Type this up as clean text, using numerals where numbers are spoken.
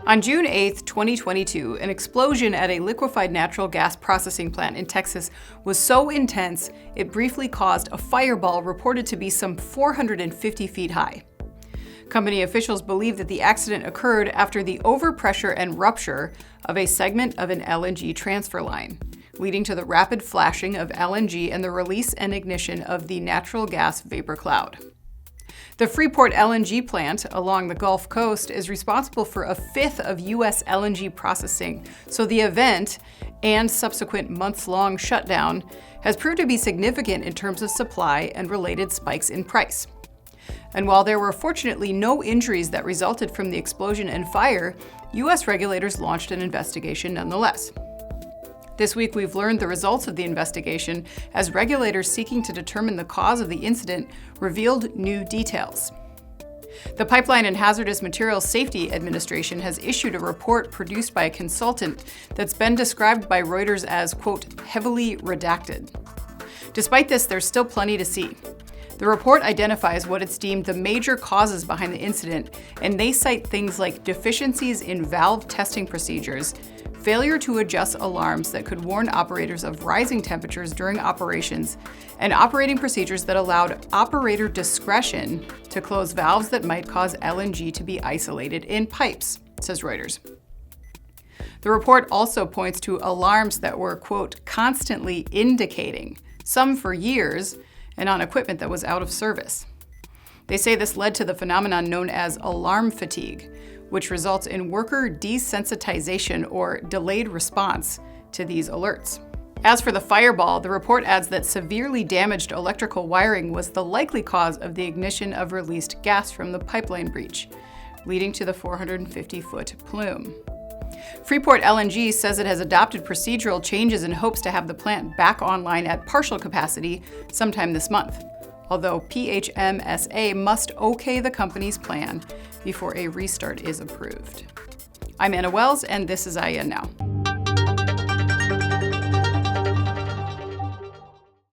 On June 8, 2022, an explosion at a liquefied natural gas processing plant in Texas was so intense it briefly caused a fireball reported to be some 450 feet high. Company officials believe that the accident occurred after the overpressure and rupture of a segment of an LNG transfer line, leading to the rapid flashing of LNG and the release and ignition of the natural gas vapor cloud. The Freeport LNG plant along the Gulf Coast is responsible for a fifth of US LNG processing, so the event and subsequent months-long shutdown has proved to be significant in terms of supply and related spikes in price. And while there were fortunately no injuries that resulted from the explosion and fire, US regulators launched an investigation nonetheless. This week, we've learned the results of the investigation as regulators seeking to determine the cause of the incident revealed new details. The Pipeline and Hazardous Materials Safety Administration has issued a report produced by a consultant that's been described by Reuters as, quote, heavily redacted. Despite this, there's still plenty to see. The report identifies what it's deemed the major causes behind the incident, and they cite things like deficiencies in valve testing procedures, failure to adjust alarms that could warn operators of rising temperatures during operations, and operating procedures that allowed operator discretion to close valves that might cause LNG to be isolated in pipes, says Reuters. The report also points to alarms that were, quote, constantly indicating, some for years, and on equipment that was out of service. They say this led to the phenomenon known as alarm fatigue, which results in worker desensitization or delayed response to these alerts. As for the fireball, the report adds that severely damaged electrical wiring was the likely cause of the ignition of released gas from the pipeline breach, leading to the 450-foot plume. Freeport LNG says it has adopted procedural changes in hopes to have the plant back online at partial capacity sometime this month, although PHMSA must okay the company's plan before a restart is approved. I'm Anna Wells, and this is IEN Now.